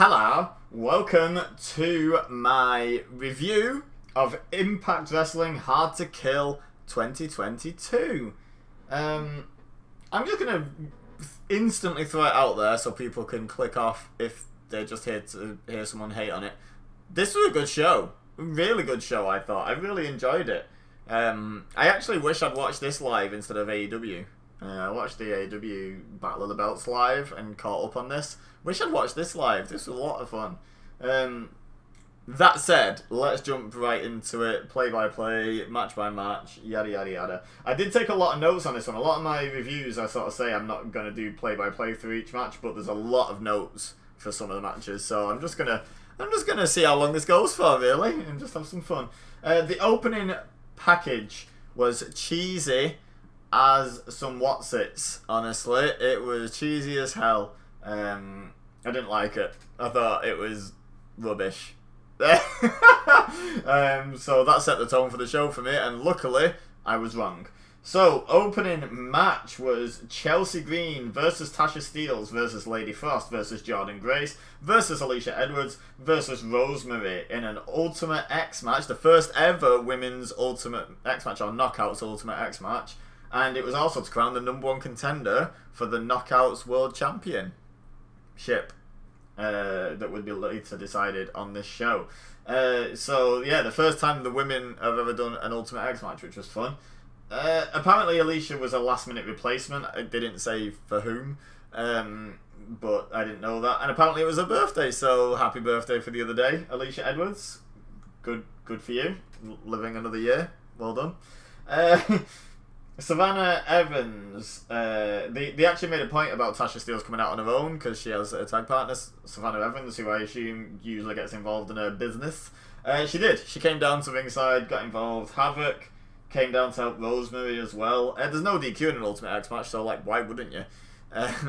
Hello, welcome to my review of Impact Wrestling Hard to Kill 2022. I'm just going to instantly throw it out there so people can click off if they're just here to hear someone hate on it. This was a good show. Really good show, I thought. I really enjoyed it. I actually wish I'd watched this live instead of AEW. I watched the AEW Battle of the Belts live and caught up on this. Wish I'd watched this live. This was a lot of fun. That said, let's jump right into it. Play by play, match by match, yada yada yada. I did take a lot of notes on this one. A lot of my reviews, I sort of say I'm not going to do play by play through each match, but there's a lot of notes for some of the matches. So I'm just gonna see how long this goes for, really, and just have some fun. The opening package was cheesy as some whatsits. Honestly, it was cheesy as hell. I didn't like it. I thought it was rubbish. So that set the tone for the show for me, and luckily I was wrong. So, opening match was Chelsea Green versus Tasha Steels versus Lady Frost versus Jordynne Grace versus Alicia Edwards versus Rosemary in an Ultimate X match, the first ever women's Ultimate X match, or Knockouts Ultimate X match, and it was also to crown the #1 contender for the Knockouts World Championship that would be later decided on this show. So yeah, the first time the women have ever done an Ultimate X match, which was fun. Apparently Alicia was a last minute replacement. I didn't say for whom, but I didn't know that. And apparently it was her birthday, so happy birthday for the other day, Alicia Edwards. Good for you, living another year. Well done. Savannah Evans, they actually made a point about Tasha Steels coming out on her own because she has a tag partner, Savannah Evans, who I assume usually gets involved in her business. She did. She came down to ringside, got involved. Havoc came down to help Rosemary as well. There's no DQ in an Ultimate X match, so like, why wouldn't you?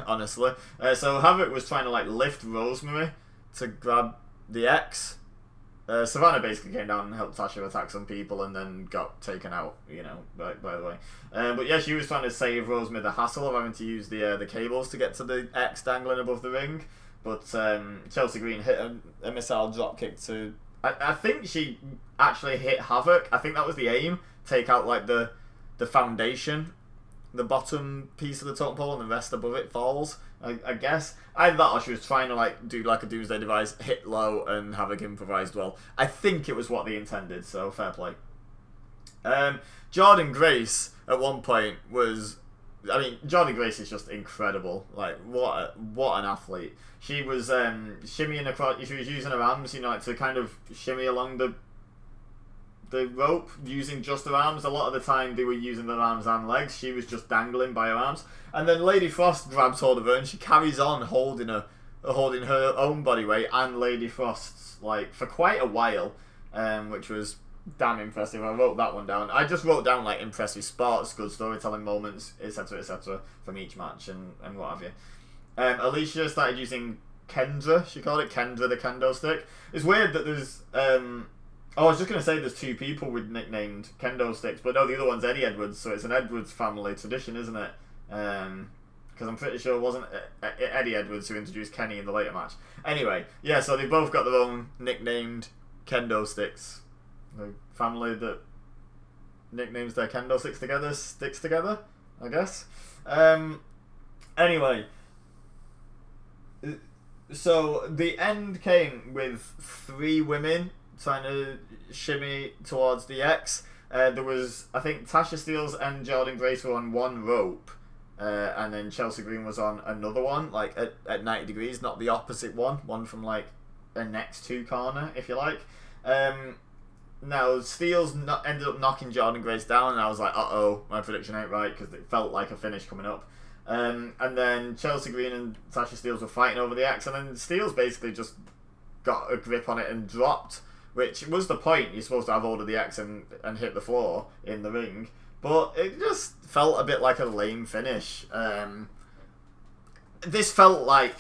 Honestly. So Havoc was trying to like lift Rosemary to grab the X. Savannah basically came down and helped Tasha attack some people and then got taken out, you know, by the way. But yeah, she was trying to save Rosemary the hassle of having to use the cables to get to the X dangling above the ring. But Chelsea Green hit a missile dropkick to... I think she actually hit Havoc. I think that was the aim. Take out like the foundation, the bottom piece of the totem pole, and the rest above it falls. I guess. I thought she was trying to like do like a Doomsday Device, hit low, and Havoc improvised well. I think it was what they intended, so fair play. Jordynne Grace at one point was... I mean, Jordynne Grace is just incredible. Like, what an athlete. She was shimmying across... She was using her arms, you know, like, to kind of shimmy along the rope using just her arms. A lot of the time they were using their arms and legs. She was just dangling by her arms. And then Lady Frost grabs hold of her and she carries on holding her own body weight and Lady Frost's, like, for quite a while, which was damn impressive. I wrote that one down. I just wrote down like impressive spots, good storytelling moments, etc. from each match and what have you. Alicia started using Kendra. She called it Kendra the kendo stick. It's weird that there's I was just going to say there's two people with nicknamed kendo sticks, but no, the other one's Eddie Edwards, so it's an Edwards family tradition, isn't it? Because I'm pretty sure it wasn't Eddie Edwards who introduced Kenny in the later match. Anyway, yeah, so they both got their own nicknamed kendo sticks. The family that nicknames their kendo sticks together, I guess. Anyway, so the end came with 3 women trying to shimmy towards the X. There was, I think, Tasha Steels and Jordynne Grace were on one rope, and then Chelsea Green was on another one, like at 90 degrees, not the opposite one from like a next 2 corner, if you like. Now, Steels ended up knocking Jordynne Grace down, and I was like, uh-oh, my prediction ain't right, because it felt like a finish coming up. And then Chelsea Green and Tasha Steels were fighting over the X, and then Steels basically just got a grip on it and dropped, which was the point. You're supposed to have hold of the X and hit the floor in the ring, but it just felt a bit like a lame finish. This felt like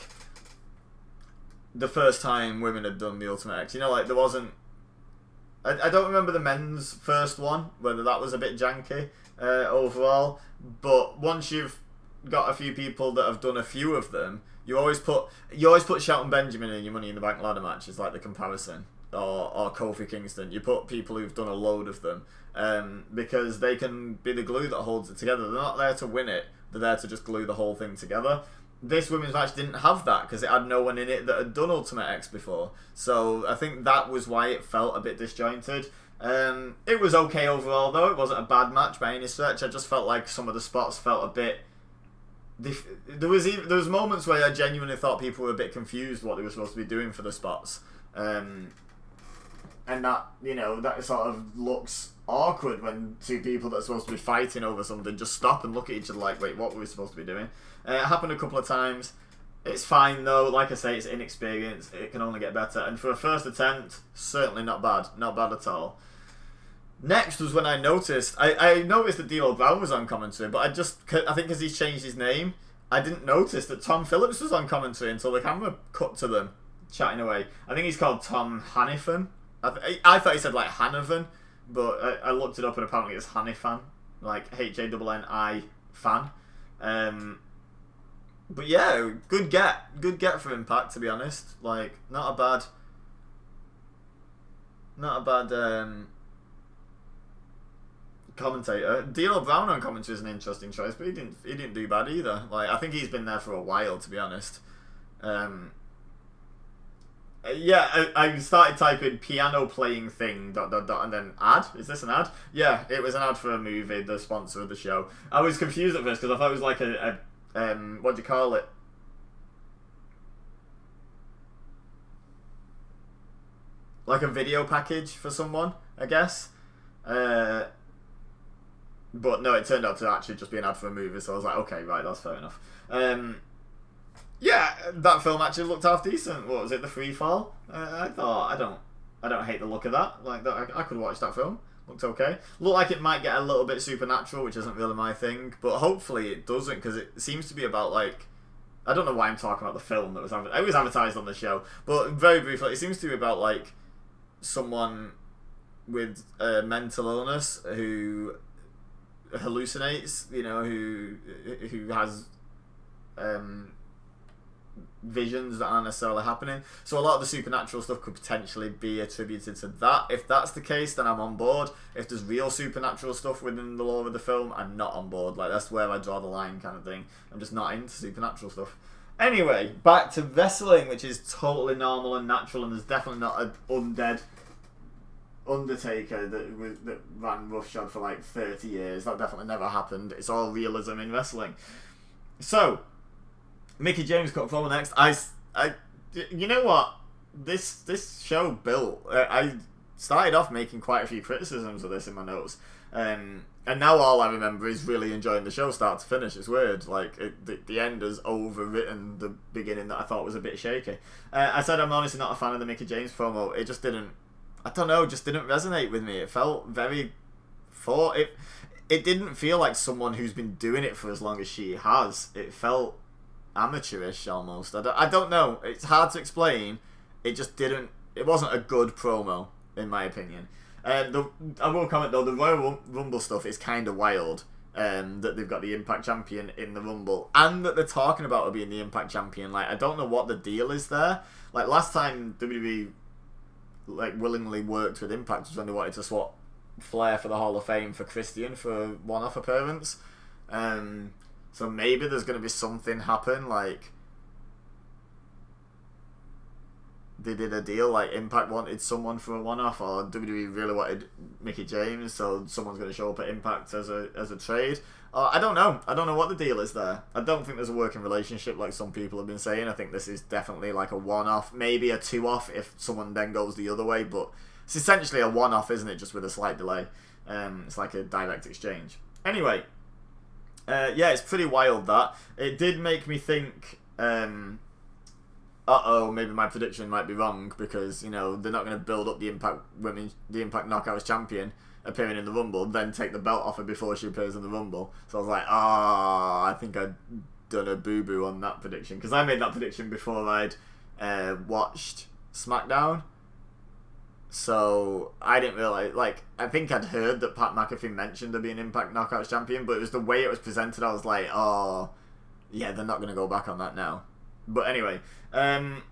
the first time women had done the Ultimate X. You know, like there wasn't... I don't remember the men's first one, whether that was a bit janky overall, but once you've got a few people that have done a few of them, You always put Shelton Benjamin in your Money in the Bank ladder match as like the comparison, or Kofi Kingston. You put people who've done a load of them, because they can be the glue that holds it together. They're not there to win it. They're there to just glue the whole thing together. This women's match didn't have that because it had no one in it that had done Ultimate X before. So I think that was why it felt a bit disjointed. It was okay overall though. It wasn't a bad match by any stretch. I just felt like some of the spots felt a bit... There was moments where I genuinely thought people were a bit confused what they were supposed to be doing for the spots. And that, that sort of looks awkward when two people that are supposed to be fighting over something just stop and look at each other like, wait, what were we supposed to be doing? It happened a couple of times. It's fine though. Like I say, it's inexperience. It can only get better. And for a first attempt, certainly not bad. Not bad at all. Next was when I noticed... I noticed that D'Lo Brown was on commentary, but I think because he's changed his name, I didn't notice that Tom Phillips was on commentary until the camera cut to them chatting away. I think he's called Tom Hannifan. I thought he said like Hannifan, but I looked it up and apparently it's Hannifan, like Hanni fan. But yeah, good get for Impact, to be honest. Like not a bad commentator. D'Lo Brown on commentary is an interesting choice, but he didn't do bad either. Like I think he's been there for a while, to be honest. Yeah, I started typing piano playing thing ... and then ad. Is this an ad? Yeah, it was an ad for a movie, the sponsor of the show. I was confused at first because I thought it was like a what do you call it? Like a video package for someone, I guess. But no, it turned out to actually just be an ad for a movie, so I was like, okay, right, that's fair enough. Yeah, that film actually looked half decent. What was it, The Free Fall? I thought I don't hate the look of that. Like that, I could watch that film. Looked okay. Looked like it might get a little bit supernatural, which isn't really my thing, but hopefully it doesn't, because it seems to be about like, I don't know why I'm talking about the film that was advertised on the show, but very briefly, it seems to be about like someone with a mental illness who hallucinates, who has visions that aren't necessarily happening. So a lot of the supernatural stuff could potentially be attributed to that. If that's the case, then I'm on board. If there's real supernatural stuff within the lore of the film, I'm not on board. Like that's where I draw the line, kind of thing. I'm just not into supernatural stuff. Anyway, back to wrestling, which is totally normal and natural, and there's definitely not an undead Undertaker that ran roughshod for like 30 years. That definitely never happened. It's all realism in wrestling. So Mickie James cut a promo next. You know what? This show built. I started off making quite a few criticisms of this in my notes, and now all I remember is really enjoying the show start to finish. It's weird. Like the end has overwritten the beginning that I thought was a bit shaky. I said I'm honestly not a fan of the Mickie James promo. It just didn't. I don't know. Just didn't resonate with me. It felt very It didn't feel like someone who's been doing it for as long as she has. It felt amateurish almost. I don't know. It's hard to explain. It just didn't. It wasn't a good promo in my opinion. I will comment though, the Royal Rumble stuff is kind of wild. That they've got the Impact Champion in the Rumble and that they're talking about her being the Impact Champion. Like I don't know what the deal is there. Like last time WWE like willingly worked with Impact was when they wanted to swap Flair for the Hall of Fame for Christian for a one-off appearance. So maybe there's going to be something happen, like they did a deal, like Impact wanted someone for a one-off, or WWE really wanted Mickie James, so someone's going to show up at Impact as a trade. I don't know what the deal is there. I don't think there's a working relationship like some people have been saying. I think this is definitely like a one-off, maybe a two-off if someone then goes the other way, but it's essentially a one-off, isn't it, just with a slight delay. It's like a direct exchange. Anyway, yeah, it's pretty wild that. It did make me think, maybe my prediction might be wrong, because, they're not going to build up the Impact Knockouts champion appearing in the Rumble, then take the belt off her before she appears in the Rumble. So I was like, I think I'd done a boo-boo on that prediction, because I made that prediction before I'd watched SmackDown. So I didn't realise, I think I'd heard that Pat McAfee mentioned her being Impact Knockouts champion, but it was the way it was presented. I was like, yeah, they're not going to go back on that now. But anyway, then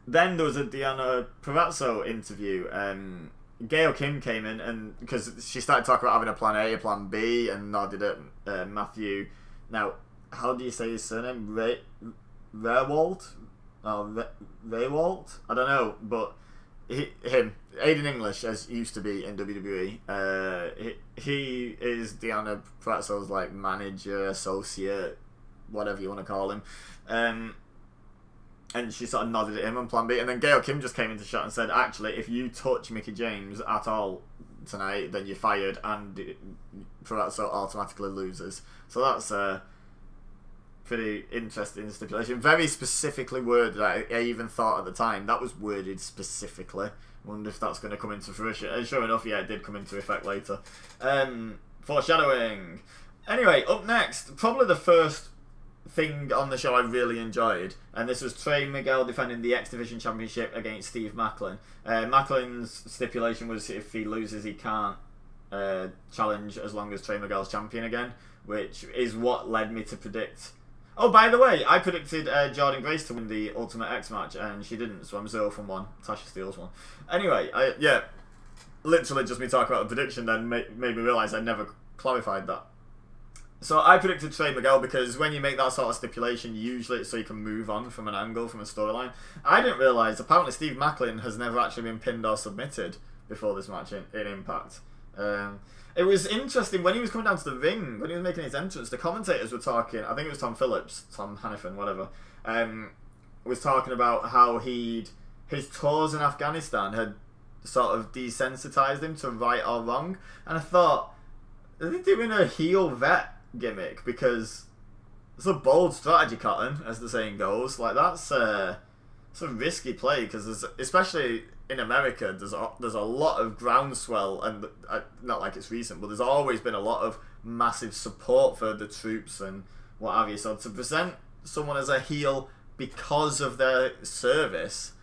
there was a Deanna Provozo interview. Gail Kim came in, and because she started talking about having a plan A, a plan B, and nodded at Matthew. Now, how do you say his surname? Rehwoldt? Oh, Rehwoldt? I don't know, but him, Aiden English, as used to be in WWE, he is Deanna Provozo's like manager, associate, whatever you want to call him. And she sort of nodded at him on plan B, and then Gail Kim just came into shot and said, actually, if you touch Mickie James at all tonight, then you're fired, and Provozo automatically loses. So that's a pretty interesting stipulation. Very specifically worded. I even thought at the time that was worded specifically. Wonder if that's going to come into fruition. And sure enough, yeah, it did come into effect later. Foreshadowing. Anyway, up next, probably the first thing on the show I really enjoyed, and this was Trey Miguel defending the X Division Championship against Steve Macklin. Macklin's stipulation was if he loses, he can't challenge as long as Trey Miguel's champion again, which is what led me to predict. Oh, by the way, I predicted Jordynne Grace to win the Ultimate X match, and she didn't, so I'm 0 from 1. Tasha Steels won. Anyway, literally just me talking about the prediction then made me realise I never clarified that. So I predicted Trey Miguel because when you make that sort of stipulation, usually it's so you can move on from an angle, from a storyline. I didn't realise, apparently Steve Macklin has never actually been pinned or submitted before this match in Impact. It was interesting, when he was coming down to the ring, when he was making his entrance, the commentators were talking, I think it was Tom Phillips, Tom Hannifin, whatever, was talking about how his tours in Afghanistan had sort of desensitised him to right or wrong. And I thought, are they doing a heel vet gimmick? Because it's a bold strategy, Cotton, as the saying goes. Like, that's a risky play, because especially in America, there's a lot of groundswell, and not like it's recent, but there's always been a lot of massive support for the troops and what have you. So to present someone as a heel because of their service,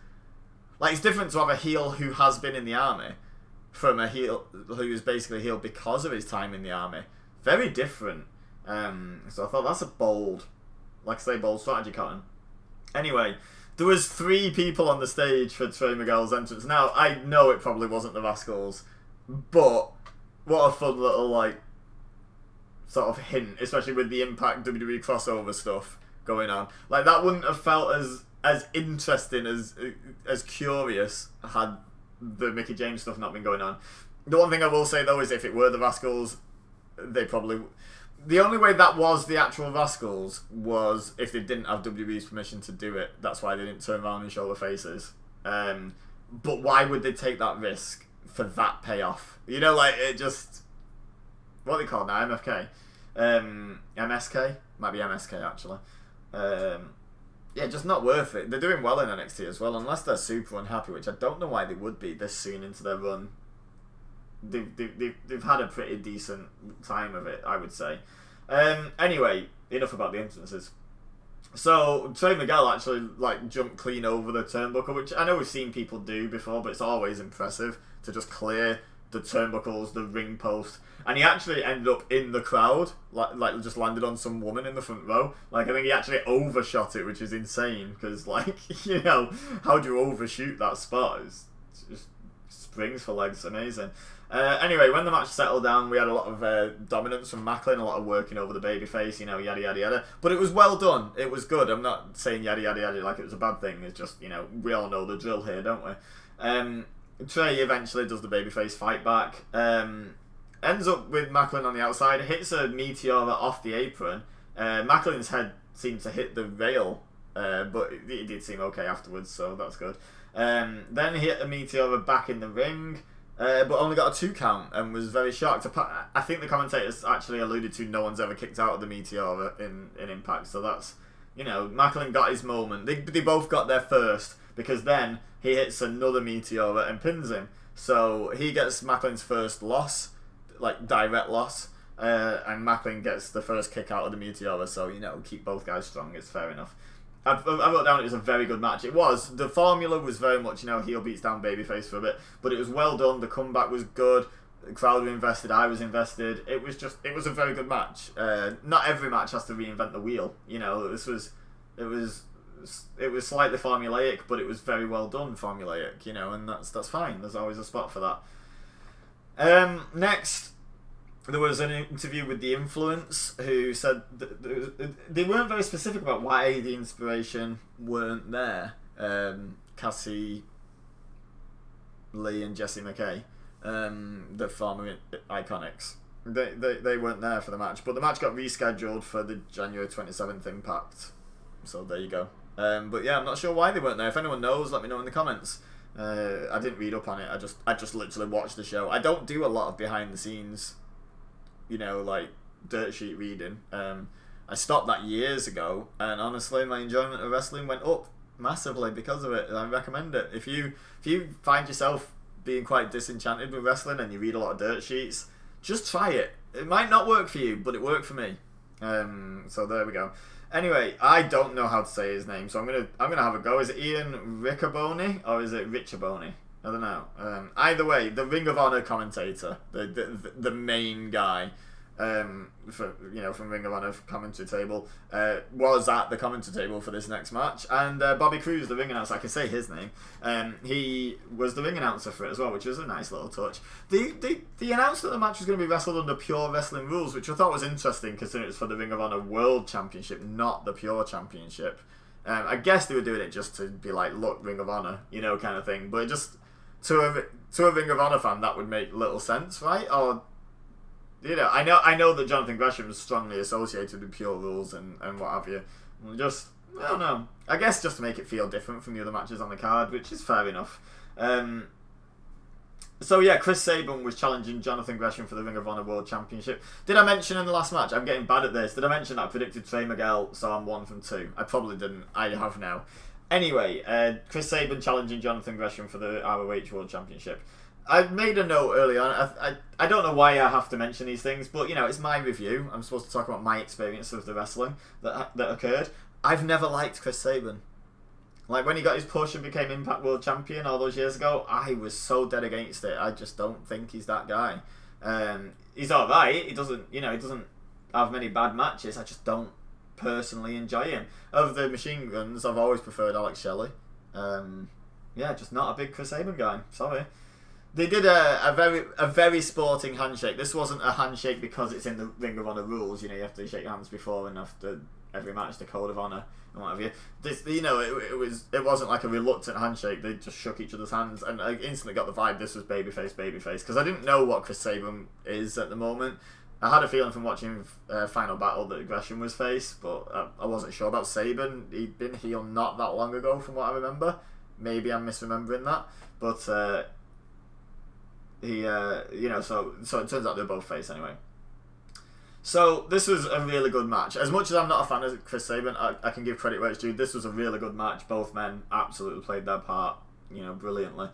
like, it's different to have a heel who has been in the army from a heel who is basically a heel because of his time in the army. Very different. So I thought that's a bold strategy, Cotton. Anyway, there was 3 people on the stage for Trey Miguel's entrance. Now, I know it probably wasn't the Rascals, but what a fun little, like, sort of hint, especially with the Impact WWE crossover stuff going on. Like, that wouldn't have felt as interesting, as curious had the Mickie James stuff not been going on. The one thing I will say, though, is if it were the Rascals, they probably... The only way that was the actual Rascals was if they didn't have WWE's permission to do it. That's why they didn't turn around and show their faces. But why would they take that risk for that payoff? You know, like, it just... What are they called now? MFK? MSK? Might be MSK, actually. Yeah, just not worth it. They're doing well in NXT as well, unless they're super unhappy, which I don't know why they would be this soon into their run. They've had a pretty decent time of it, I would say. Anyway, enough about the instances. So Trey Miguel actually like jumped clean over the turnbuckle, which I know we've seen people do before, but it's always impressive to just clear the turnbuckles, the ring post, and he actually ended up in the crowd, like just landed on some woman in the front row. Like, I think he actually overshot it, which is insane, because, like, you know, how do you overshoot that spot? It's just springs for legs, amazing. Anyway, when the match settled down, we had a lot of dominance from Macklin, a lot of working over the babyface, you know, yada yada yada. But it was well done. It was good. I'm not saying yada yada yada like it was a bad thing. It's just, you know, we all know the drill here, don't we? Trey eventually does the babyface fight back. Ends up with Macklin on the outside, hits a meteor off the apron. Macklin's head seemed to hit the rail, but it did seem okay afterwards, so that's good. Then he hit a meteor back in the ring. But only got a 2 count and was very shocked. I think the commentators actually alluded to no one's ever kicked out of the Meteor in Impact, so that's, you know, Macklin got his moment. They both got there first, because then he hits another Meteor and pins him. So he gets Macklin's first loss, like direct loss, and Macklin gets the first kick out of the Meteor, so, you know, keep both guys strong, it's fair enough. I wrote down it was a very good match. It was. The formula was very much, you know, heel beats down babyface for a bit, but it was well done. The comeback was good. The crowd were invested. I was invested. It was a very good match. Not every match has to reinvent the wheel. You know, it was it was slightly formulaic, but it was very well done formulaic, you know, and that's fine. There's always a spot for that. Next, there was an interview with The Influence, who said they weren't very specific about why the inspiration weren't there. Cassie Lee and Jessie McKay, the former Iconics. They weren't there for the match, but the match got rescheduled for the January 27th Impact. So there you go. But yeah, I'm not sure why they weren't there. If anyone knows, let me know in the comments. I didn't read up on it. I just literally watched the show. I don't do a lot of behind the scenes, you know, like dirt sheet reading. I stopped that years ago, and honestly, my enjoyment of wrestling went up massively because of it. I recommend it. If you find yourself being quite disenchanted with wrestling and you read a lot of dirt sheets, just try it. It might not work for you, but it worked for me. So there we go. Anyway, I don't know how to say his name, so I'm gonna have a go. Is it Ian Riccoboni or is it Riccoboni? I don't know. Either way, the Ring of Honor commentator, the main guy, from Ring of Honor commentary table, was at the commentary table for this next match, and Bobby Cruise, the ring announcer, I can say his name, he was the ring announcer for it as well, which was a nice little touch. They announced that the match was going to be wrestled under Pure Wrestling rules, which I thought was interesting considering it's for the Ring of Honor World Championship, not the Pure Championship. I guess they were doing it just to be like, look, Ring of Honor, you know, kind of thing, but it just to a Ring of Honor fan that would make little sense, right? Or, you know, I know that Jonathan Gresham is strongly associated with Pure Rules and what have you. Just, I don't know. I guess just to make it feel different from the other matches on the card, which is fair enough. So yeah, Chris Sabin was challenging Jonathan Gresham for the Ring of Honor World Championship. Did I mention in the last match, I'm getting bad at this, did I mention that I predicted Trey Miguel, so I'm 1 from 2? I probably didn't. I have now. Anyway, Chris Sabin challenging Jonathan Gresham for the ROH World Championship. I made a note early on. I don't know why I have to mention these things, but you know, it's my review. I'm supposed to talk about my experience of the wrestling that occurred. I've never liked Chris Sabin. Like when he got his push and became Impact World Champion all those years ago, I was so dead against it. I just don't think he's that guy. He's all right. He doesn't have many bad matches. I just don't personally enjoy him. Of the Machine Guns, I've always preferred Alex Shelley. Yeah, just not a big Chris Sabin guy. Sorry. They did a very sporting handshake. This wasn't a handshake because it's in the Ring of Honor rules. You know, you have to shake hands before and after every match, the Code of Honor and what have you. This, you know, it wasn't like a reluctant handshake. They just shook each other's hands, and I instantly got the vibe this was babyface, because I didn't know what Chris Sabin is at the moment. I had a feeling from watching Final Battle that Gresham was face, but I wasn't sure about Sabin. He'd been heel not that long ago, from what I remember. Maybe I'm misremembering that, but. So it turns out they're both face anyway. So this was a really good match. As much as I'm not a fan of Chris Sabin, I can give credit where it's due. This was a really good match. Both men absolutely played their part, you know, brilliantly.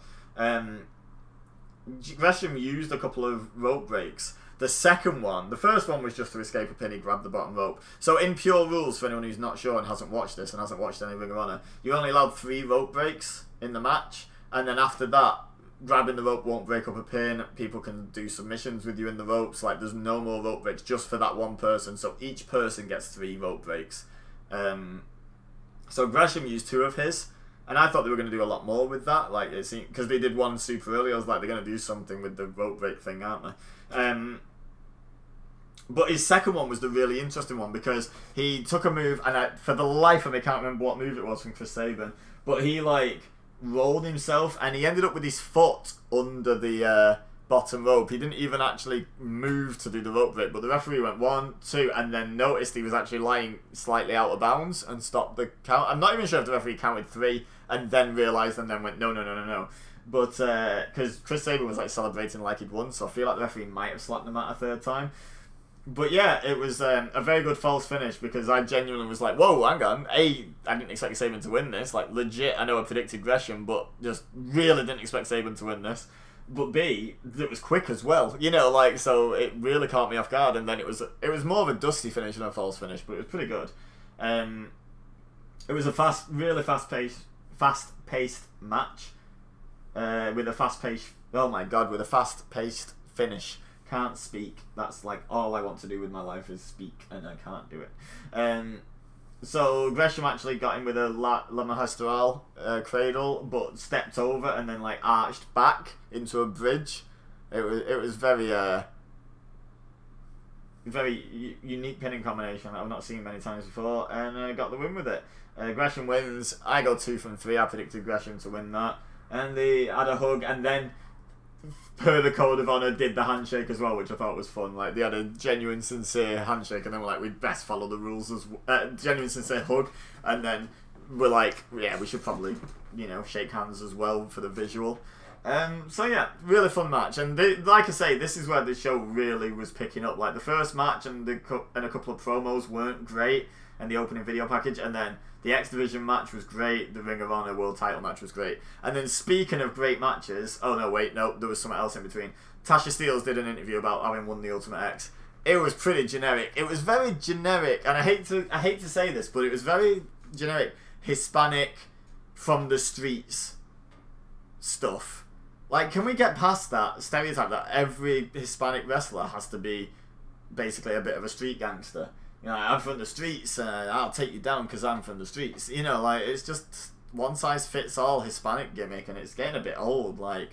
Gresham used a couple of rope breaks. The first one was just to escape a pin. He grabbed the bottom rope. So in Pure Rules, for anyone who's not sure and hasn't watched this and hasn't watched any Ring of Honor, you're only allowed 3 rope breaks in the match, and then after that, grabbing the rope won't break up a pin. People can do submissions with you in the ropes. Like, there's no more rope breaks just for that one person. So each person gets 3 rope breaks. So Gresham used 2 of his, and I thought they were going to do a lot more with that. Like, it seemed, because they did one super early, I was like, they're going to do something with the rope break thing, aren't they? But his second one was the really interesting one, because he took a move, and for the life of me, I can't remember what move it was from Chris Sabin, but he rolled himself, and he ended up with his foot under the bottom rope. He didn't even actually move to do the rope break, but the referee went 1, 2, and then noticed he was actually lying slightly out of bounds and stopped the count. I'm not even sure if the referee counted 3 and then realised and then went no. But because Chris Sabin was celebrating like he'd won, so I feel like the referee might have slapped him out a third time. But yeah, it was a very good false finish, because I genuinely was like, whoa, hang on. A, I didn't expect Sabin to win this. Like, legit, I know I predicted Gresham, but just really didn't expect Sabin to win this. But B, it was quick as well. You know, so it really caught me off guard. And then it was more of a dusty finish than a false finish, but it was pretty good. It was a really fast-paced match. With a fast-paced finish. Can't speak. That's all I want to do with my life is speak, and I can't do it. So Gresham actually got him with a La Magistral cradle, but stepped over and then like arched back into a bridge. It was very very unique pinning combination that I've not seen many times before, and got the win with it. Gresham wins. I go 2 from 3. I predicted Gresham to win that, and they had a hug, and then per the code of honour did the handshake as well, which I thought was fun. Like they had a genuine sincere handshake, and then we're like, we'd best follow the rules as genuine sincere hug, and then we're like, yeah, we should probably shake hands as well for the visual. So yeah, really fun match, and like I say, this is where the show really was picking up. Like the first match and a couple of promos weren't great, and the opening video package, and then the X Division match was great, the Ring of Honor World Title match was great, and then speaking of great matches, oh no wait, no, there was something else in between. Tasha Steels did an interview about having won the Ultimate X. It was pretty generic. It was very generic, and I hate to say this, but it was very generic Hispanic from the streets stuff. Like, can we get past that stereotype that every Hispanic wrestler has to be basically a bit of a street gangster? I'm from the streets, and I'll take you down because I'm from the streets. Like, it's just one size fits all Hispanic gimmick, and it's getting a bit old. Like,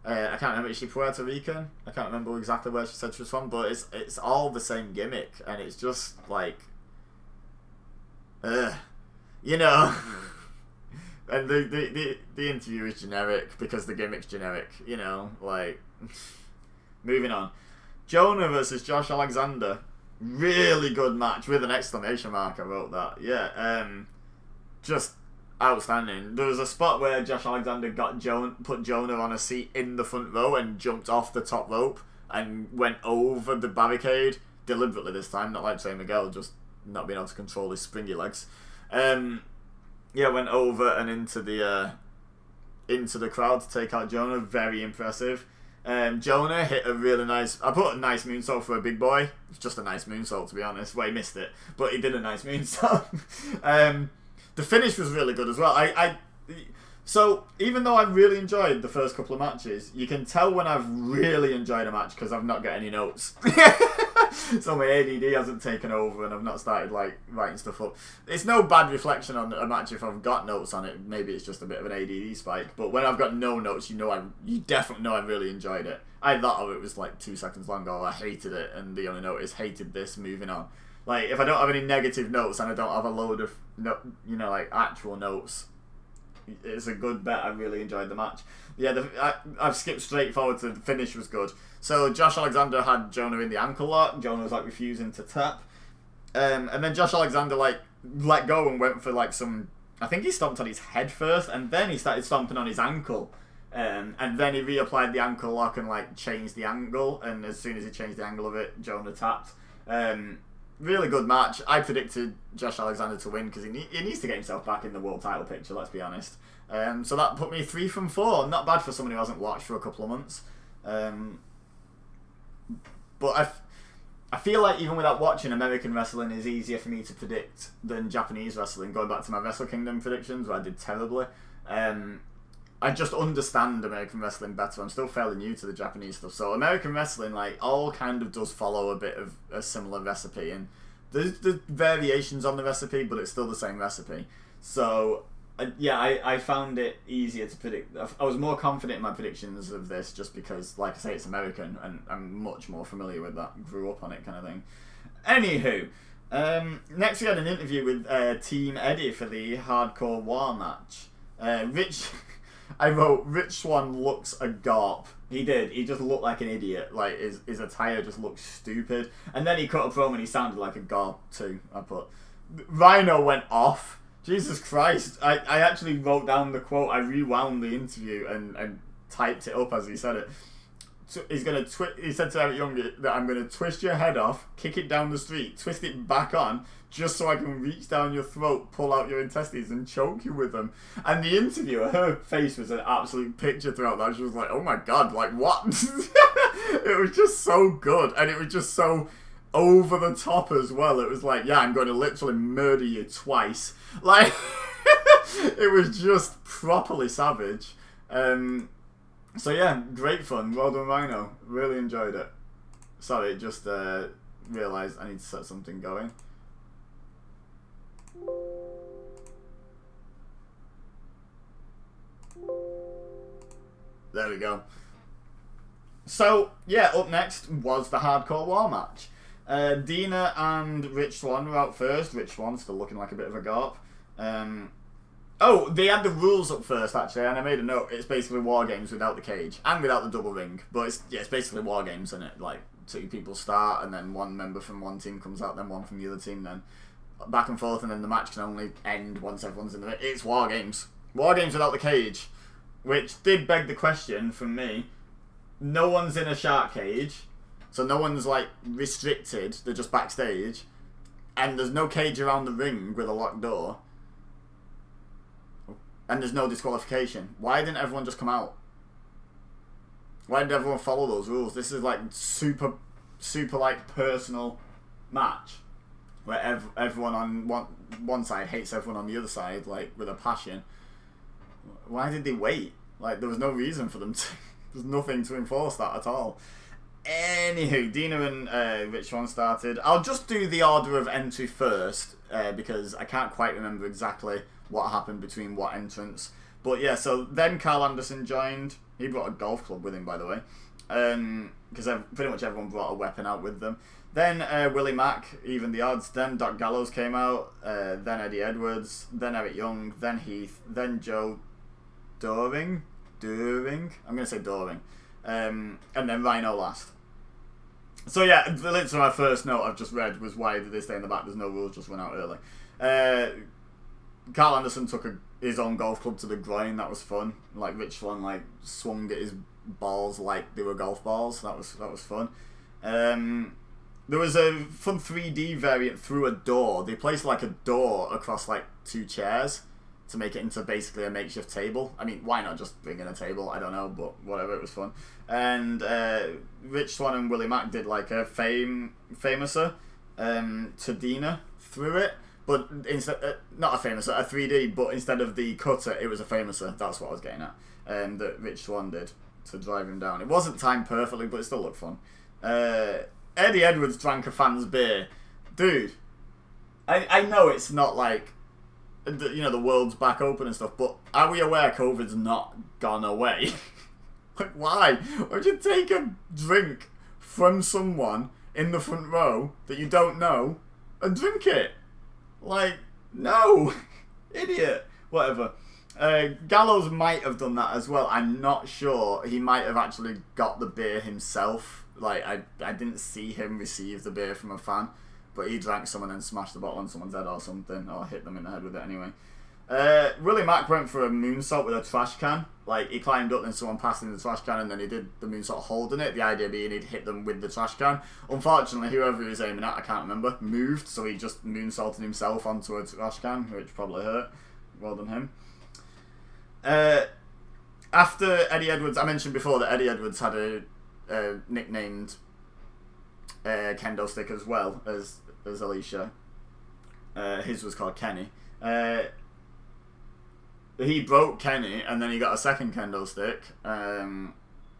I can't remember, is she Puerto Rican? I can't remember exactly where she said she was from, but it's all the same gimmick, and it's just like, And the interview is generic because the gimmick's generic, like. Moving on. Jonah versus Josh Alexander. Really good match with an exclamation mark, I wrote that. Yeah, just outstanding. There was a spot where Josh Alexander put Jonah on a seat in the front row and jumped off the top rope and went over the barricade deliberately this time, not like Trey Miguel, just not being able to control his springy legs. Yeah, went over and into the crowd to take out Jonah. Very impressive. Jonah hit a really nice. I put a nice moonsault for a big boy. It's just a nice moonsault, to be honest. Well, he missed it, but he did a nice moonsault. The finish was really good as well. So even though I really enjoyed the first couple of matches, you can tell when I've really enjoyed a match because I've not got any notes. So my ADD hasn't taken over and I've not started like writing stuff up. It's no bad reflection on a match if I've got notes on it. Maybe it's just a bit of an ADD spike. But when I've got no notes, you definitely know I really enjoyed it. I thought it was like 2 seconds long, or I hated it, and the only note is hated this. Moving on. Like if I don't have any negative notes and I don't have a load of like actual notes, it's a good bet. I really enjoyed the match. Yeah, I've skipped straight forward to the finish was good. So Josh Alexander had Jonah in the ankle lock. Jonah was like refusing to tap, and then Josh Alexander like let go and went for like some. I think he stomped on his head first, and then he started stomping on his ankle, and then he reapplied the ankle lock and like changed the angle. And as soon as he changed the angle of it, Jonah tapped. Really good match. I predicted Josh Alexander to win because he needs to get himself back in the world title picture, let's be honest. So that put me 3 from 4. Not bad for someone who hasn't watched for a couple of months. But I feel like even without watching, American wrestling is easier for me to predict than Japanese wrestling. Going back to my Wrestle Kingdom predictions where I did terribly. I just understand American wrestling better. I'm still fairly new to the Japanese stuff. So American wrestling, like, all kind of does follow a bit of a similar recipe. And there's variations on the recipe, but it's still the same recipe. So, yeah, I found it easier to predict. I was more confident in my predictions of this just because, like I say, it's American. And I'm much more familiar with that. Grew up on it kind of thing. Anywho, next we had an interview with Team Eddie for the Hardcore War match. I wrote, Rich Swann looks a garp. He did. He just looked like an idiot. Like, his attire just looked stupid. And then he cut a promo and he sounded like a garp too, I put. Rhino went off. Jesus Christ. I actually wrote down the quote. I rewound the interview and typed it up as he said it. So he said to Eric Young that I'm going to twist your head off, kick it down the street, twist it back on, just so I can reach down your throat, pull out your intestines, and choke you with them. And the interviewer, her face was an absolute picture throughout that. She was like, oh my god, like what? It was just so good. And it was just so over the top as well. It was like, yeah, I'm going to literally murder you twice. Like, it was just properly savage. So yeah, great fun. Well done, Rhino. Really enjoyed it. Sorry, just realised I need to set something going. There we go. So, yeah, up next was the Hardcore War match. Dina and Rich Swann were out first. Rich Swann still looking like a bit of a garp. Oh, they had the rules up first, actually, and I made a note. It's basically War Games without the cage and without the double ring. But it's basically War Games, isn't it? Like, 2 people start, and then one member from one team comes out, then one from the other team, then back and forth, and then the match can only end once everyone's in the ring. It's War Games. War Games without the cage. Which did beg the question from me. No one's in a shark cage, so no one's like restricted, they're just backstage, and there's no cage around the ring with a locked door, and there's no disqualification. Why didn't everyone just come out? Why did everyone follow those rules? This is like super like personal match where everyone on one side hates everyone on the other side, like with a passion. Why did they wait? Like, there was no reason for them to... There's nothing to enforce that at all. Anywho, Dina and Rich Swann started. I'll just do the order of entry first, because I can't quite remember exactly what happened between what entrance. But yeah, so then Carl Anderson joined. He brought a golf club with him, by the way. Because pretty much everyone brought a weapon out with them. Then Willie Mack, even the odds. Then Doc Gallows came out. Then Eddie Edwards. Then Eric Young. Then Heath. Then Joe Doring. I'm going to say Doring. And then Rhino last. So yeah, literally my first note I've just read was, why did they stay in the back? There's no rules, just went out early. Carl Anderson took his own golf club to the groin. That was fun. Like, Rich Swann like swung at his balls like they were golf balls. That was fun. There was a fun 3D variant through a door. They placed like a door across like 2 chairs to make it into basically a makeshift table. I mean, why not just bring in a table? I don't know, but whatever, it was fun. And Rich Swann and Willie Mack did like a famouser to Dina through it, but instead, not a famouser, a 3D, but instead of the cutter, it was a famouser. That's what I was getting at. That Rich Swann did to drive him down. It wasn't timed perfectly, but it still looked fun. Eddie Edwards drank a fan's beer. Dude, I know it's not like, you know, the world's back open and stuff, but are we aware COVID's not gone away? Like, why? Would you take a drink from someone in the front row that you don't know and drink it? Like, no. Idiot. Whatever. Gallows might have done that as well. I'm not sure. He might have actually got the beer himself. Like, I didn't see him receive the beer from a fan. But he drank some and then smashed the bottle on someone's head or something, or hit them in the head with it anyway. Willie Mack went for a moonsault with a trash can. Like, he climbed up and someone passed him the trash can, and then he did the moonsault holding it. The idea being he'd hit them with the trash can. Unfortunately, whoever he was aiming at, I can't remember, moved, so he just moonsaulted himself onto a trash can, which probably hurt. Well done him. After Eddie Edwards, I mentioned before that Eddie Edwards had a nicknamed kendo stick as well as Alicia. His was called Kenny. He broke Kenny, and then he got a second kendo stick, and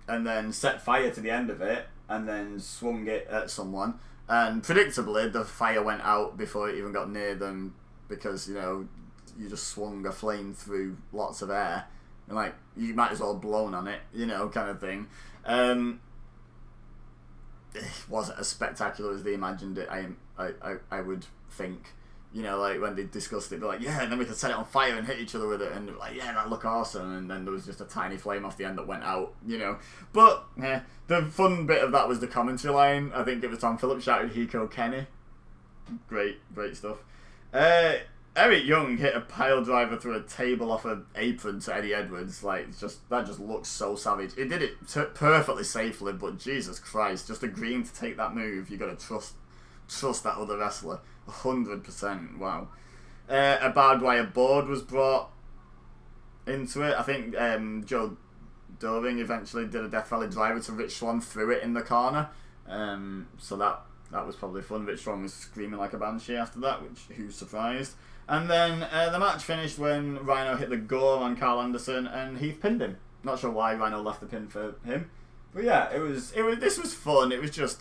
then set fire to the end of it, and then swung it at someone. And predictably, the fire went out before it even got near them, because, you know, you just swung a flame through lots of air, and like, you might as well have blown on it, you know, kind of thing. It wasn't as spectacular as they imagined it. I would think, you know, like when they discussed it, they're like, yeah, and then we could set it on fire and hit each other with it, and like, yeah, that'd look awesome. And then there was just a tiny flame off the end that went out, you know. But the fun bit of that was the commentary line. I think it was Tom Phillips shouted, "Hiko Kenny." Great stuff. Eric Young hit a pile driver through a table off an apron to Eddie Edwards. Like, that just looks so savage. It did it perfectly safely, but Jesus Christ, just agreeing to take that move, you got to trust that other wrestler 100%. Wow. A barbed wire board was brought into it. I think Joe Doring eventually did a Death Valley driver to Rich Swann, threw it in the corner. So that was probably fun. Rich Swann was screaming like a banshee after that, which, who's surprised? And then the match finished when Rhino hit the gore on Carl Anderson and Heath pinned him. Not sure why Rhino left the pin for him, but yeah, this was fun. It was just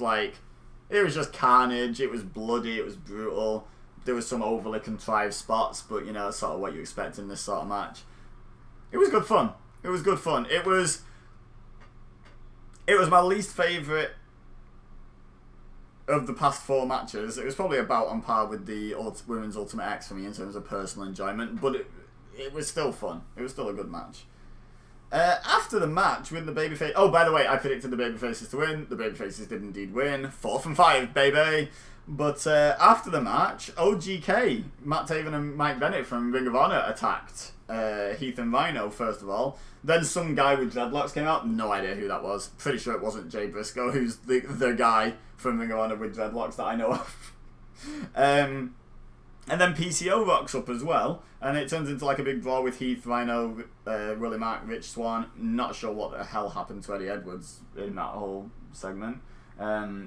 carnage. It was bloody. It was brutal. There was some overly contrived spots, but you know, that's sort of what you expect in this sort of match. It was good fun. It was It was my least favourite of the past 4 matches. It was probably about on par with the Women's Ultimate X for me in terms of personal enjoyment, but it was still fun. It was still a good match. After the match with the babyface... Oh, by the way, I predicted the babyfaces to win. The babyfaces did indeed win. 4 from 5, baby! But after the match, OGK, Matt Taven and Mike Bennett from Ring of Honor attacked Heath and Rhino, first of all. Then some guy with dreadlocks came out. No idea who that was. Pretty sure it wasn't Jay Briscoe, who's the guy from Ring of Honor with dreadlocks that I know of. And then PCO rocks up as well, and it turns into like a big brawl with Heath, Rhino, Willie Mack, Rich Swann. Not sure what the hell happened to Eddie Edwards in that whole segment.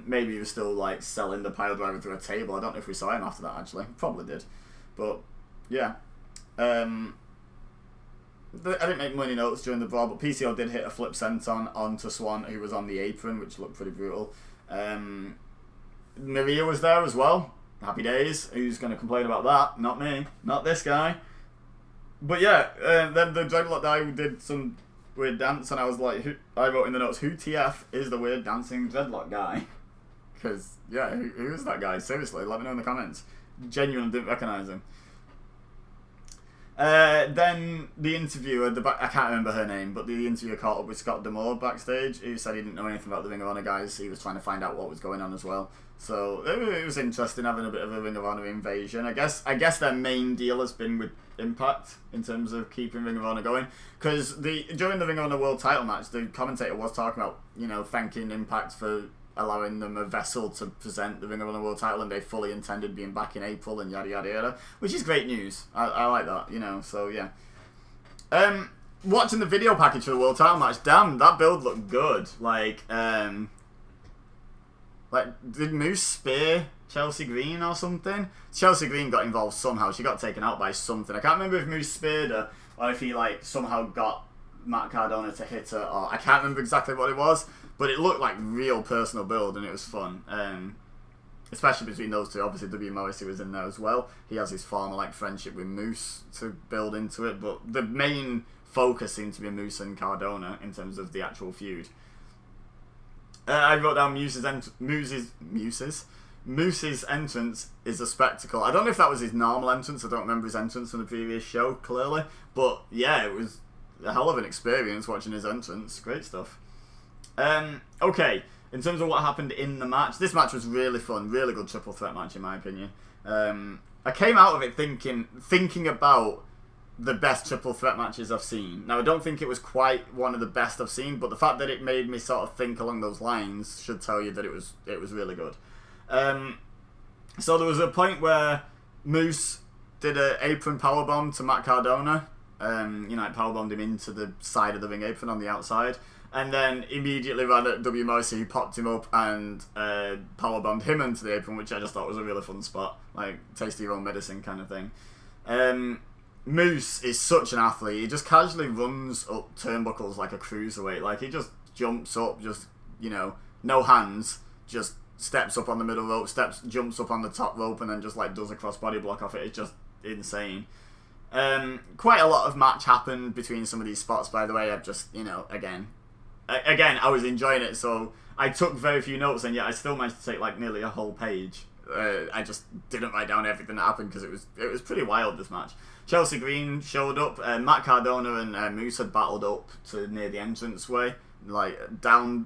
Maybe he was still like selling the pile driver through a table. I don't know if we saw him after that actually. Probably did. But yeah. I didn't make many notes during the brawl, but PCO did hit a flip senton onto Swann, who was on the apron, which looked pretty brutal. Maria was there as well. Happy days. Who's going to complain about that? Not me. Not this guy. But yeah, then the dreadlock guy did some weird dance, and I was like, I wrote in the notes, who TF is the weird dancing dreadlock guy? Because, yeah, who is that guy? Seriously, let me know in the comments. Genuinely didn't recognise him. Then the interviewer, I can't remember her name, but the interviewer caught up with Scott D'Amore backstage, who said he didn't know anything about the Ring of Honor guys. He was trying to find out what was going on as well. So it was interesting having a bit of a Ring of Honor invasion. I guess their main deal has been with Impact in terms of keeping Ring of Honor going. Because during the Ring of Honor World Title match, the commentator was talking about, thanking Impact for allowing them a vessel to present the Ring of Honor World Title, and they fully intended being back in April and yada yada yada, which is great news. I like that, so yeah. Watching the video package for the World Title match, damn, that build looked good. Did Moose spear Chelsea Green or something? Chelsea Green got involved somehow. She got taken out by something. I can't remember if Moose speared her or if he somehow got Matt Cardona to hit her, or I can't remember exactly what it was, but it looked like real personal build and it was fun. Especially between those two. Obviously W. Morrissey was in there as well. He has his former friendship with Moose to build into it, but the main focus seemed to be Moose and Cardona in terms of the actual feud. I wrote down Moose's entrance is a spectacle. I don't know if that was his normal entrance. I don't remember his entrance from the previous show, clearly. But yeah, it was a hell of an experience watching his entrance. Great stuff. Okay, in terms of what happened in the match, this match was really fun. Really good triple threat match in my opinion. I came out of it thinking about the best triple threat matches I've seen. Now, I don't think it was quite one of the best I've seen, but the fact that it made me sort of think along those lines should tell you that it was really good. So there was a point where Moose did an apron powerbomb to Matt Cardona. Powerbombed him into the side of the ring apron on the outside, and then immediately ran at W. Morrissey, who popped him up and powerbombed him into the apron, which I just thought was a really fun spot, taste your own medicine kind of thing. Moose is such an athlete. He just casually runs up turnbuckles like a cruiserweight. He just jumps up, no hands, just steps up on the middle rope, jumps up on the top rope, and then just does a crossbody block off it. It's just insane. Quite a lot of match happened between some of these spots, by the way. I've just, again, I was enjoying it, so I took very few notes, and yet I still managed to take nearly a whole page. I just didn't write down everything that happened because it was pretty wild, this match. Chelsea Green showed up. Matt Cardona and Moose had battled up to near the entranceway, down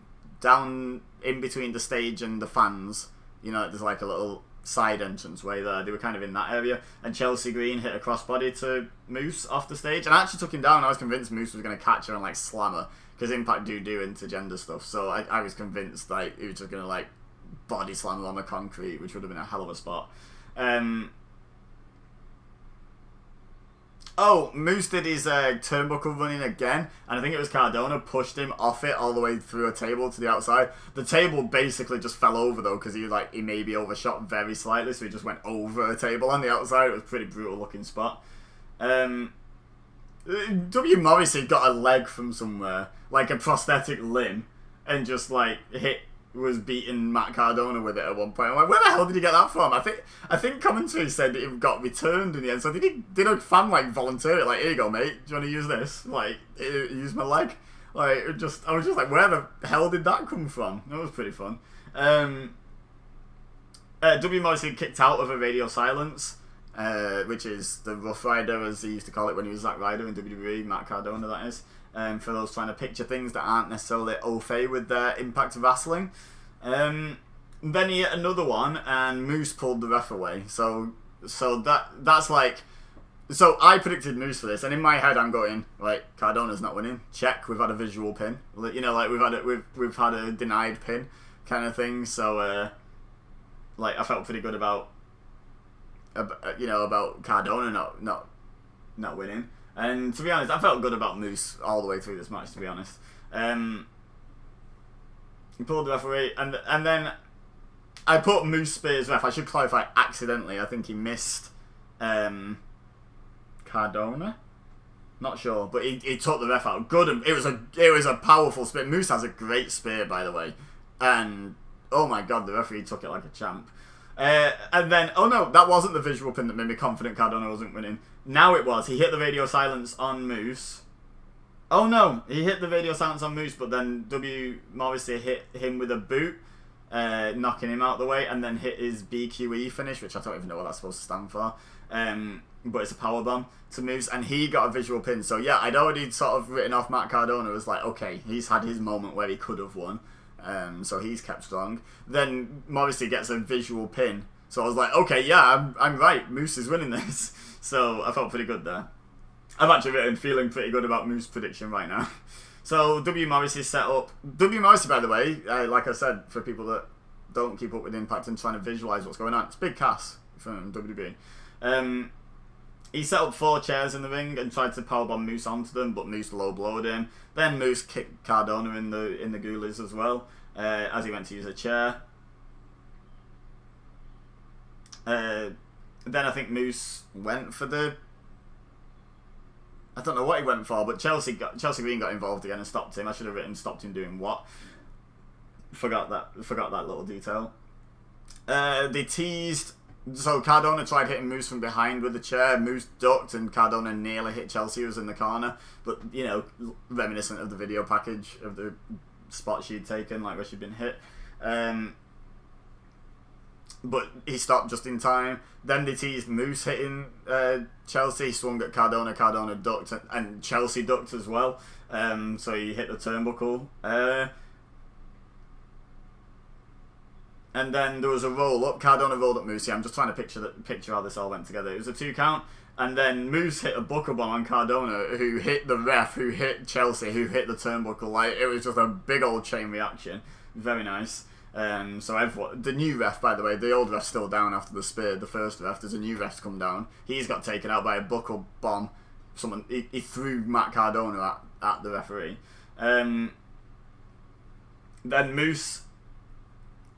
in between the stage and the fans. There's a little side entranceway there. They were kind of in that area, and Chelsea Green hit a crossbody to Moose off the stage and actually took him down. I was convinced Moose was going to catch her and slam her, because Impact do intergender stuff, so I was convinced he was just going to body slam her on the concrete, which would have been a hell of a spot. Moose did his turnbuckle running again, and I think it was Cardona pushed him off it all the way through a table to the outside. The table basically just fell over though, because he maybe overshot very slightly, so he just went over a table on the outside. It was a pretty brutal looking spot. W. Morrissey got a leg from somewhere, a prosthetic limb, and just was beating Matt Cardona with it at one point. I'm where the hell did he get that from? I think commentary said that it got returned in the end. So did a fan volunteer it? Here you go, mate. Do you want to use this? Use my leg. Like, I was just like, where the hell did that come from? That was pretty fun. W Morrissey kicked out of a radio silence, which is the Rough Rider, as he used to call it when he was Zack Ryder in WWE, Matt Cardona, that is. For those trying to picture things that aren't necessarily au fait with their Impact Wrestling. Then he hit another one, and Moose pulled the ref away. So that's like... So I predicted Moose for this, and in my head I'm going, like, Cardona's not winning. Check, we've had a visual pin. You know, like, we've had a denied pin kind of thing. So, like, I felt pretty good about Cardona not winning. And to be honest, I felt good about Moose all the way through this match, to be honest. He pulled the referee, and then I put Moose Spears ref. I should clarify, accidentally. I think he missed Cardona. Not sure, but he took the ref out. Good. It was a powerful spear. Moose has a great spear, by the way, and oh my god, the referee took it like a champ. And then, oh no, that wasn't the visual pin that made me confident Cardona wasn't winning. Now it was. He hit the radio silence on Moose. Oh no, he hit the radio silence on Moose, but then W Morrissey hit him with a boot, knocking him out of the way, and then hit his BQE finish, which I don't even know what that's supposed to stand for. But it's a powerbomb to Moose, and he got a visual pin. So yeah, I'd already sort of written off Matt Cardona as like, okay, he's had his moment where he could have won. So he's kept strong. Then Morrissey gets a visual pin. So I was like, okay, yeah, I'm right. Moose is winning this. So I felt pretty good there. I've actually written feeling pretty good about Moose prediction right now. So W Morrissey set up. W Morrissey, by the way, like I said, for people that don't keep up with Impact and trying to visualise what's going on, it's Big Cass from WWE. He set up 4 chairs in the ring and tried to powerbomb Moose onto them, but Moose low blowed him. Then Moose kicked Cardona in the ghoulies as well, as he went to use a chair. Then I think Moose went for the... I don't know what he went for, but Chelsea Green got involved again and stopped him. I should have written stopped him doing what. Forgot that little detail. They teased... So Cardona tried hitting Moose from behind with the chair. Moose ducked and Cardona nearly hit Chelsea, who was in the corner. But, you know, reminiscent of the video package of the spot she'd taken, like where she'd been hit. But he stopped just in time. Then they teased Moose hitting Chelsea. He swung at Cardona. Cardona ducked, and Chelsea ducked as well. So he hit the turnbuckle. And then there was a roll up. Cardona rolled up Moose. Yeah, I'm just trying to picture how this all went together. It was a 2 count. And then Moose hit a buckle bomb on Cardona, who hit the ref, who hit Chelsea, who hit the turnbuckle. Like, it was just a big old chain reaction. Very nice. So everyone, the new ref, by the way, the old ref's still down after the spear. The first ref, there's a new ref come down. He's got taken out by a buckle bomb. He threw Matt Cardona at the referee. Then Moose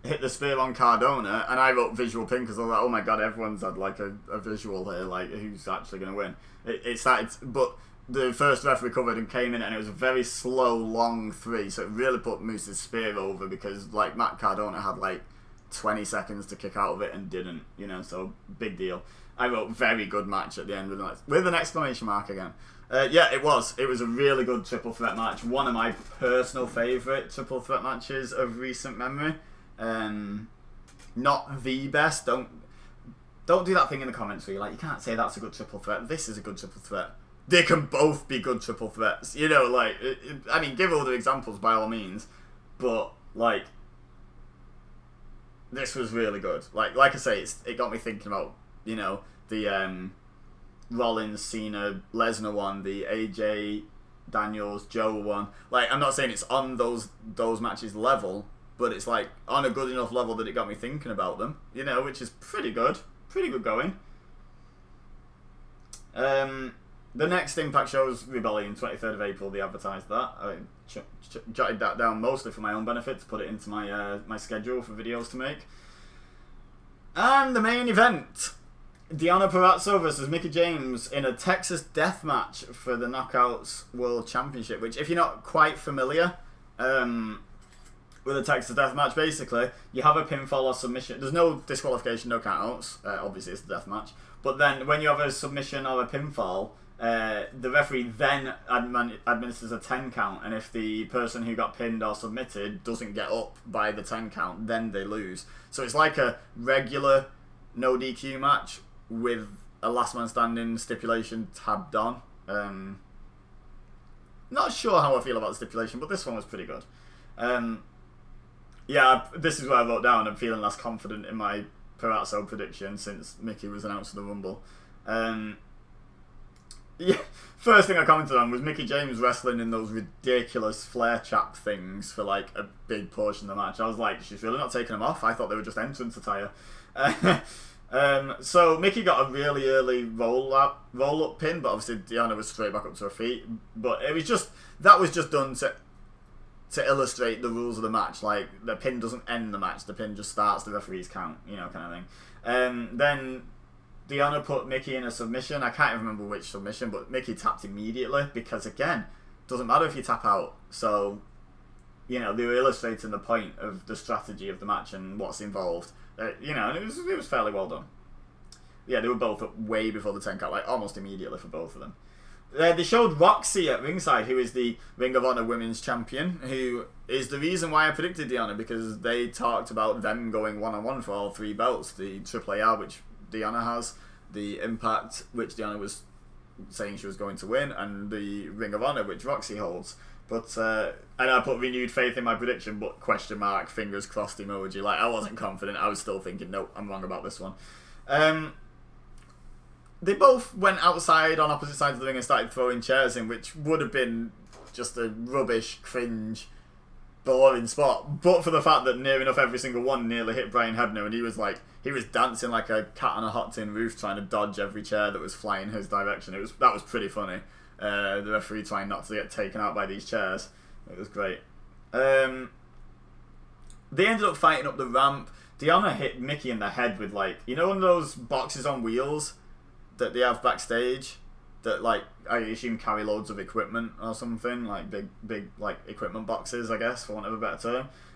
hit the spear on Cardona, and I wrote visual pin because I was like, oh my god, everyone's had like a visual here, like who's actually going to win. It started, but the first ref recovered and came in, and it was a very slow, long 3, so it really put Moose's spear over because like Matt Cardona had like 20 seconds to kick out of it and didn't, you know, so big deal. I wrote very good match at the end with an exclamation mark again. Yeah, it was a really good triple threat match. One of my personal favourite triple threat matches of recent memory. Not the best. Don't do that thing in the comments where you're like, you can't say that's a good triple threat. This is a good triple threat. They can both be good triple threats. You know, like, I mean, give other examples by all means, but like, this was really good. Like I say, it got me thinking about, you know, the Rollins, Cena, Lesnar one, the AJ, Daniels, Joe one. Like, I'm not saying it's on those matches level, but it's like on a good enough level that it got me thinking about them, you know, which is pretty good going. The next Impact show is Rebellion, 23rd of April. They advertised that. I jotted that down mostly for my own benefit to put it into my schedule for videos to make. And the main event, Deonna Purrazzo versus Mickie James in a Texas death match for the Knockouts World Championship, which, if you're not quite familiar with a Texas death match, basically, you have a pinfall or submission. There's no disqualification, no countouts. Obviously, it's a death match. But then, when you have a submission or a pinfall, The referee then administers a 10 count, and if the person who got pinned or submitted doesn't get up by the 10 count, then they lose. So it's like a regular no DQ match with a last man standing stipulation tabbed on. Not sure how I feel about the stipulation, but this one was pretty good. Yeah, this is what I wrote down. I'm feeling less confident in my Provozo prediction since Mickey was announced for the Rumble. Yeah, first thing I commented on was Mickie James wrestling in those ridiculous flare chap things for like a big portion of the match. I was like, she's really not taking them off. I thought they were just entrance attire. So Mickie got a really early roll up pin, but obviously Deonna was straight back up to her feet. But it was just done to illustrate the rules of the match. Like, the pin doesn't end the match, the pin just starts the referee's count, you know, kind of thing. Then Deonna put Mickie in a submission. I can't even remember which submission, but Mickie tapped immediately because, again, doesn't matter if you tap out. So, you know, they were illustrating the point of the strategy of the match and what's involved. You know, and it was fairly well done. Yeah, they were both up way before the 10 count, like almost immediately for both of them. They showed Roxy at ringside, who is the Ring of Honor Women's Champion, who is the reason why I predicted Deonna, because they talked about them going one-on-one for all 3 belts. The AAR, which Deonna has, the Impact, which Deonna was saying she was going to win, and the Ring of Honor, which Roxy holds. But, and I put renewed faith in my prediction, but question mark, fingers crossed emoji. Like, I wasn't confident. I was still thinking, nope, I'm wrong about this one. They both went outside on opposite sides of the ring and started throwing chairs in, which would have been just a rubbish, cringe, boring spot. But for the fact that near enough every single one nearly hit Brian Hebner, and he was dancing like a cat on a hot tin roof trying to dodge every chair that was flying his direction. That was pretty funny. The referee trying not to get taken out by these chairs. It was great. They ended up fighting up the ramp. Deonna hit Mickie in the head with, like, you know, one of those boxes on wheels that they have backstage that, like, I assume carry loads of equipment or something, like big like equipment boxes, I guess, for want of a better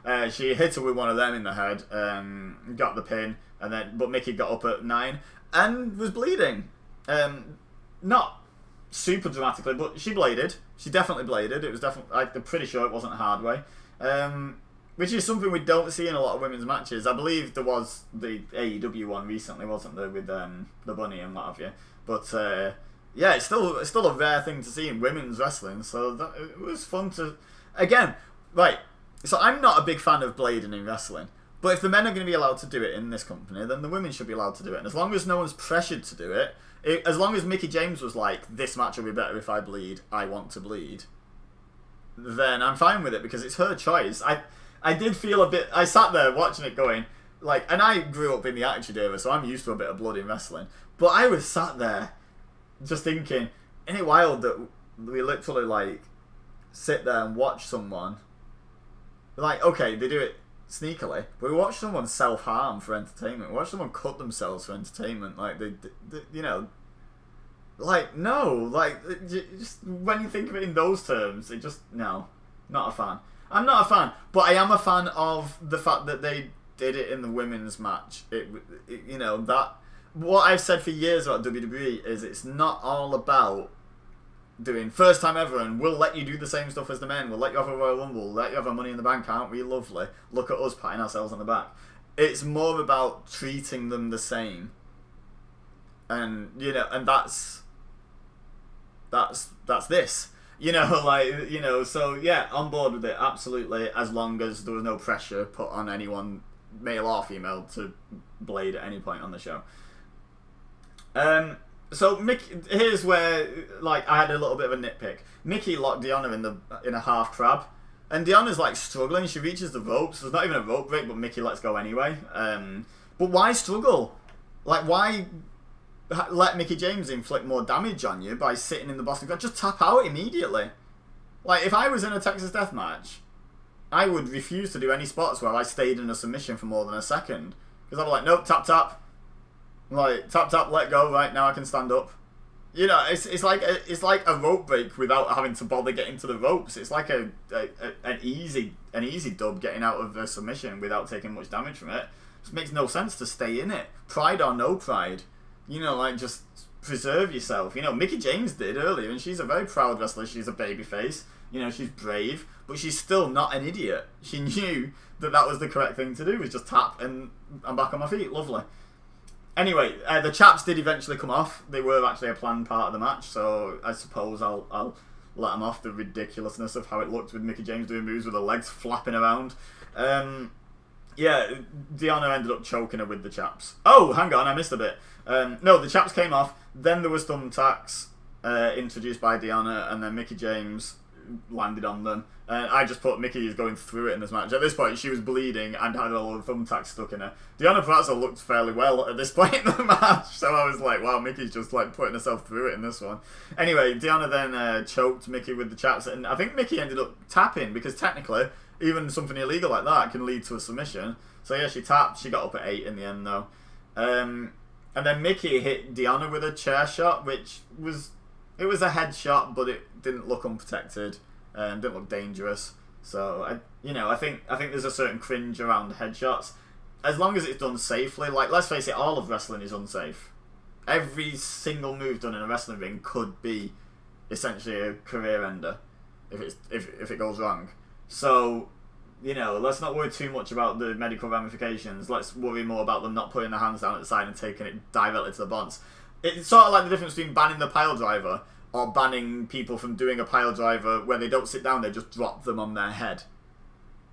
term. She hit her with one of them in the head, got the pin, but Mickie got up at 9 and was bleeding. Not super dramatically, but she bladed. She definitely bladed. It was definitely, I'm pretty sure it wasn't a hard way. Which is something we don't see in a lot of women's matches. I believe there was the AEW one recently, wasn't there, with the Bunny and what have you. But yeah, it's still a rare thing to see in women's wrestling. So it was fun to, again, right. So I'm not a big fan of blading in wrestling, but if the men are going to be allowed to do it in this company, then the women should be allowed to do it. And as long as no one's pressured to do it, as long as Mickie James was like, this match will be better if I bleed, I want to bleed, then I'm fine with it because it's her choice. I did feel a bit, I sat there watching it going, like, and I grew up in the Attitude Era, so I'm used to a bit of blood in wrestling, but I was sat there just thinking, isn't it wild that we literally, like, sit there and watch someone, like, okay, they do it sneakily, but we watch someone self-harm for entertainment, we watch someone cut themselves for entertainment, like, they you know, like, no, like, just when you think of it in those terms, it just, no, not a fan. I'm not a fan, but I am a fan of the fact that they did it in the women's match. You know, that, what I've said for years about WWE is it's not all about doing first time ever and we'll let you do the same stuff as the men, we'll let you have a Royal Rumble, we'll let you have a Money in the Bank, aren't we lovely? Look at us patting ourselves on the back. It's more about treating them the same. And, you know, and that's this. You know, like, you know, so yeah, on board with it, absolutely, as long as there was no pressure put on anyone, male or female, to blade at any point on the show. So here's where, like, I had a little bit of a nitpick. Mickie locked Deonna in a half crab, and Deonna's like struggling. She reaches the ropes. There's not even a rope break, but Mickie lets go anyway. But why struggle? Like, why let Mickie James inflict more damage on you by sitting in the Boston Crab? Just tap out immediately. Like, if I was in a Texas Death Match, I would refuse to do any spots where I stayed in a submission for more than a second. Because I'd be like, nope, tap, tap. Like, tap, tap, let go, right, now I can stand up. You know, it's like a rope break without having to bother getting to the ropes. It's like an easy dub getting out of a submission without taking much damage from it. It just makes no sense to stay in it. Pride or no pride. You know, like, just preserve yourself. You know, Mickie James did earlier, and she's a very proud wrestler. She's a babyface. You know, she's brave, but she's still not an idiot. She knew that that was the correct thing to do, was just tap, and I'm back on my feet. Lovely. Anyway, the chaps did eventually come off. They were actually a planned part of the match, so I suppose I'll let them off the ridiculousness of how it looked with Mickie James doing moves with her legs flapping around. Yeah, Deonna ended up choking her with the chaps. Oh, hang on, I missed a bit. No, the chaps came off, then there was thumbtacks introduced by Deonna, and then Mickie James landed on them. I just put Mickie is going through it in this match. At this point, she was bleeding and had all the thumbtacks stuck in her. Deonna Provozo looked fairly well at this point in the match, so I was like, wow, Mickey's just like putting herself through it in this one. Anyway, Deonna then choked Mickie with the chaps, and I think Mickie ended up tapping, because technically, even something illegal like that can lead to a submission. So yeah, she tapped. She got up at 8 in the end, though. And then Mickie hit Deonna with a chair shot, which was... It was a headshot, but it didn't look unprotected, didn't look dangerous. So I think there's a certain cringe around headshots, as long as it's done safely. Like, let's face it, all of wrestling is unsafe. Every single move done in a wrestling ring could be essentially a career ender if it goes wrong. So, let's not worry too much about the medical ramifications. Let's worry more about them not putting their hands down at the side and taking it directly to the bonds. It's sort of like the difference between banning the pile driver or banning people from doing a pile driver where they don't sit down, they just drop them on their head.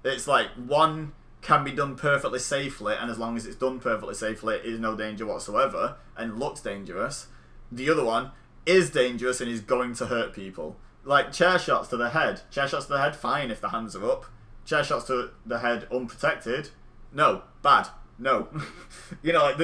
It's like, one can be done perfectly safely, and as long as it's done perfectly safely, it is no danger whatsoever and looks dangerous. The other one is dangerous and is going to hurt people. Like chair shots to the head. Chair shots to the head, fine if the hands are up. Chair shots to the head unprotected, no, bad. No. Like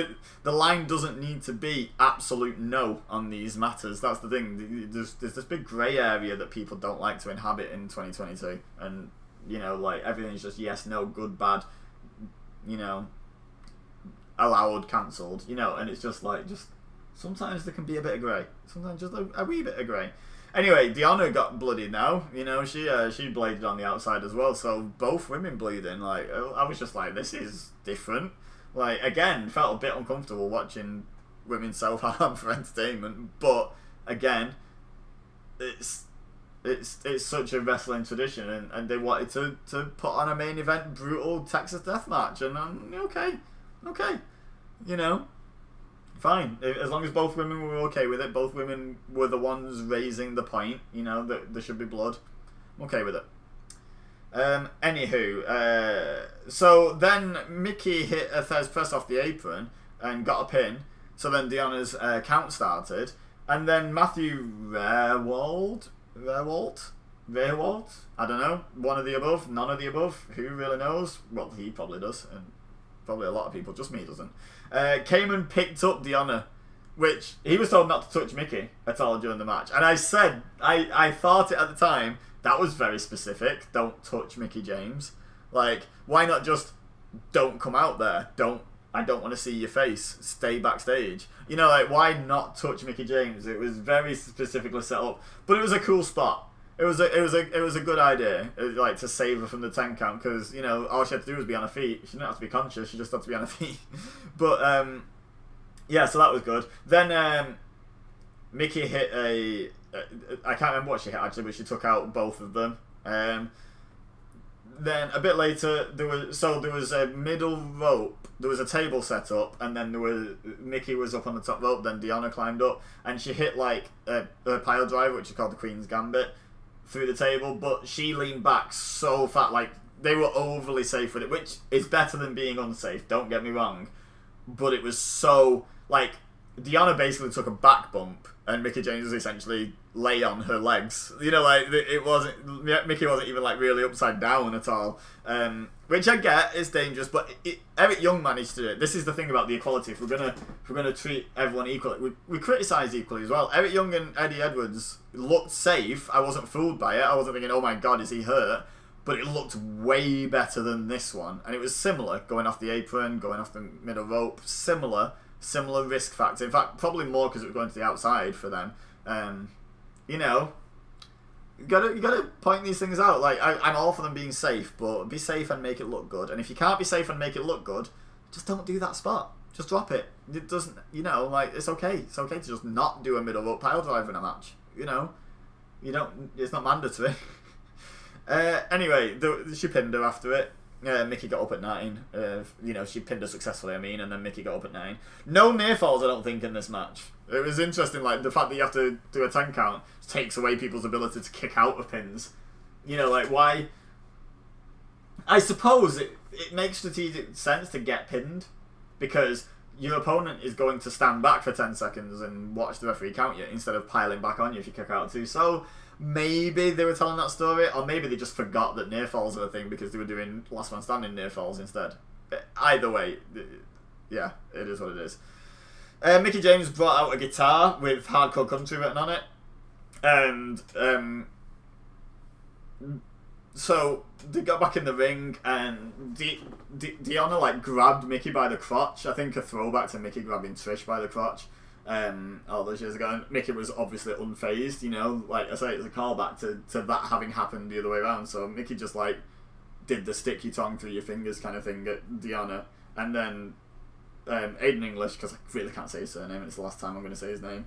the line doesn't need to be absolute no on these matters. That's the thing. There's this big grey area that people don't like to inhabit in 2022. And, like everything's just yes, no, good, bad, allowed, cancelled, and it's just like, sometimes there can be a bit of grey. Sometimes just a wee bit of grey. Anyway, Deonna got bloodied now. She bladed on the outside as well. So both women bleeding. Like, I was just like, this is different. Like, again, felt a bit uncomfortable watching women self-harm for entertainment. But again, it's such a wrestling tradition, and they wanted to put on a main event brutal Texas death match, and okay, fine. As long as both women were okay with it, both women were the ones raising the point, that there should be blood. I'm okay with it. Anywho, so then Mickie hit a Thez press off the apron and got a pin. So then Deonna's count started, and then Matthew Rehwoldt, I don't know, one of the above, none of the above, who really knows? Well, he probably does, and probably a lot of people, just me doesn't. Came and picked up Deonna, which he was told not to touch Mickie at all during the match. And I said, I thought it at the time, that was very specific, don't touch Mickie James. Like, why not just don't come out there? I don't want to see your face, stay backstage. Like, why not touch Mickie James? It was very specifically set up, but it was a cool spot. It was a good idea, like, to save her from the 10 count, because all she had to do was be on her feet. She didn't have to be conscious. She just had to be on her feet. But yeah, so that was good. Then Mickie hit I can't remember what she hit actually, but she took out both of them. Then a bit later there was a middle rope. There was a table set up, and then Mickie was up on the top rope. Then Deonna climbed up, and she hit like a pile driver, which is called the Queen's Gambit, through the table, but she leaned back so fat, like they were overly safe with it, which is better than being unsafe, don't get me wrong, but it was so, like, Deonna basically took a back bump and Mickie James was essentially lay on her legs. Mickie wasn't even like really upside down at all, which I get is dangerous, but Eric Young managed to do it. This is the thing about the equality. If we're gonna treat everyone equally, we criticise equally as well. Eric Young and Eddie Edwards looked safe. I wasn't fooled by it. I wasn't thinking, oh my god, is he hurt? But it looked way better than this one, and it was similar, going off the apron, going off the middle rope, similar risk factor. In fact, probably more because it was going to the outside for them. You gotta point these things out. Like, I'm all for them being safe, but be safe and make it look good. And if you can't be safe and make it look good, just don't do that spot. Just drop it. It doesn't, like, it's okay. It's okay to just not do a middle rope pile driver in a match. You don't, it's not mandatory. Anyway, she pinned her after it. Mickey got up at 9. She pinned her successfully, and then Mickey got up at 9. No near falls, I don't think, in this match. It was interesting, like, the fact that you have to do a 10 count takes away people's ability to kick out of pins. Like, why? I suppose it makes strategic sense to get pinned, because your opponent is going to stand back for 10 seconds and watch the referee count you, instead of piling back on you if you kick out too. So maybe they were telling that story, or maybe they just forgot that near falls are a thing because they were doing last man standing near falls instead. Either way, yeah, it is what it is. Mickie James brought out a guitar with Hardcore Country written on it, and so they got back in the ring, and Deonna like grabbed Mickey by the crotch. I think a throwback to Mickey grabbing Trish by the crotch all those years ago. And Mickey was obviously unfazed, like I say, it's a callback to that having happened the other way around. So Mickey just like did the stick your tongue through your fingers kind of thing at Deonna, and then Aiden English, because I really can't say his surname, it's the last time I'm going to say his name,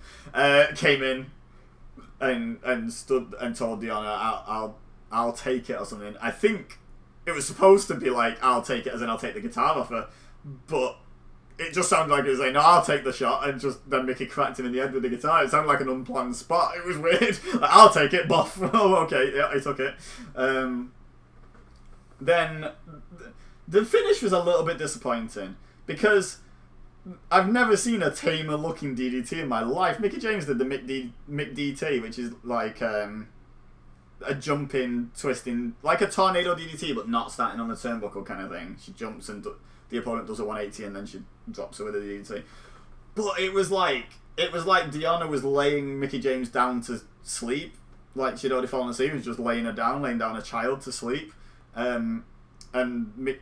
came in and stood and told Deonna, I'll take it or something. I think it was supposed to be like, I'll take it as in I'll take the guitar off her, but it just sounded like it was like, no, I'll take the shot, and just then Mickey cracked him in the head with the guitar. It sounded like an unplanned spot. It was weird. Like, I'll take it, boff. Oh, okay, yeah, I took it. Then the finish was a little bit disappointing, because I've never seen a tamer looking DDT in my life. Mickie James did the Mick DT, which is like a jumping, twisting, like a tornado DDT, but not starting on the turnbuckle kind of thing. She jumps and the opponent does a 180 and then she drops her with a DDT. But it was like Deonna was laying Mickie James down to sleep, like she'd already fallen asleep. She was just laying down a child to sleep. And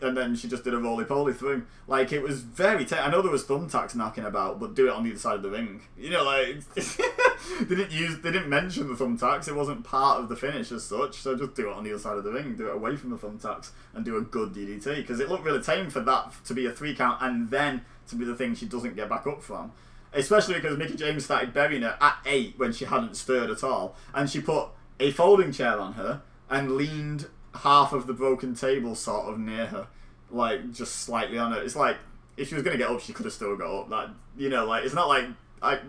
then she just did a roly-poly through. Like, it was very I know there was thumbtacks knocking about, but do it on the other side of the ring. Like, they didn't mention the thumbtacks. It wasn't part of the finish as such, so just do it on the other side of the ring. Do it away from the thumbtacks and do a good DDT, because it looked really tame for that to be a 3 count and then to be the thing she doesn't get back up from. Especially because Mickie James started burying her at 8 when she hadn't stirred at all, and she put a folding chair on her and leaned half of the broken table sort of near her, like just slightly on her. It's like if she was going to get up, she could have still got up. That like it's not like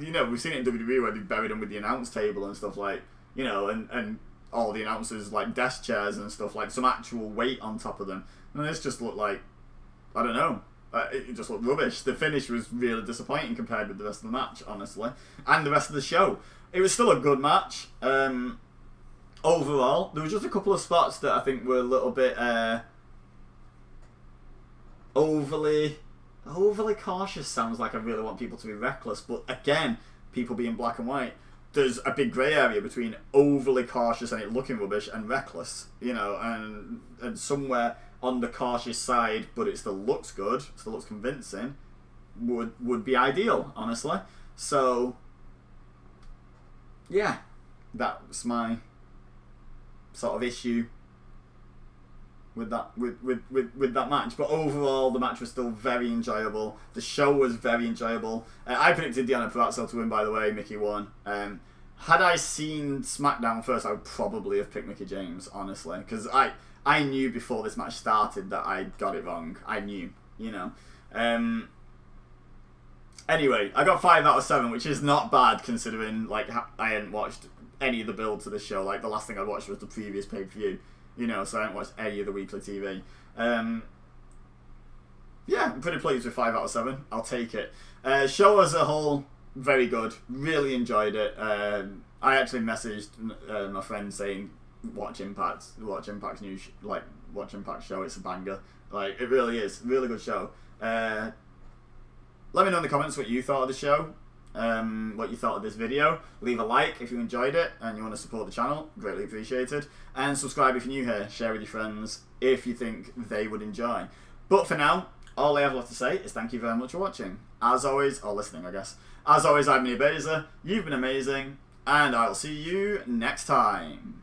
we've seen it in WWE where they buried them with the announce table and stuff, like and all the announcers like desk chairs and stuff, like some actual weight on top of them. And this just looked like, I don't know, it just looked rubbish. The finish was really disappointing compared with the rest of the match, honestly, and the rest of the show. It was still a good match. Overall, there was just a couple of spots that I think were a little bit overly cautious. Sounds like I really want people to be reckless, but again, people being black and white, there's a big grey area between overly cautious and it looking rubbish and reckless, and somewhere on the cautious side, but it still looks good, still looks convincing, would be ideal, honestly. So yeah, that was my sort of issue with that with that match. But overall, the match was still very enjoyable. The show was very enjoyable. I predicted Deonna Provozo to win, by the way. Mickie won. Had I seen SmackDown first, I would probably have picked Mickie James, honestly, because I knew before this match started that I got it wrong. I knew, Anyway, I got 5 out of 7, which is not bad considering like I hadn't watched any of the build to this show. Like, the last thing I watched was the previous pay-per-view, so I haven't watched any of the weekly TV. Yeah, I'm pretty pleased with 5 out of 7. I'll take it. Show as a whole, very good. Really enjoyed it. I actually messaged my friend saying, watch Impact's new watch Impact show. It's a banger. Like, it really is. Really good show. Let me know in the comments what you thought of the show. What you thought of this video. Leave a like if you enjoyed it and you want to support the channel, greatly appreciated, and subscribe if you're new here. Share with your friends if you think they would enjoy. But for now, all I have left to say is thank you very much for watching. As always, or listening, I guess. As always, I've been EBEZA, you've been amazing, and I'll see you next time.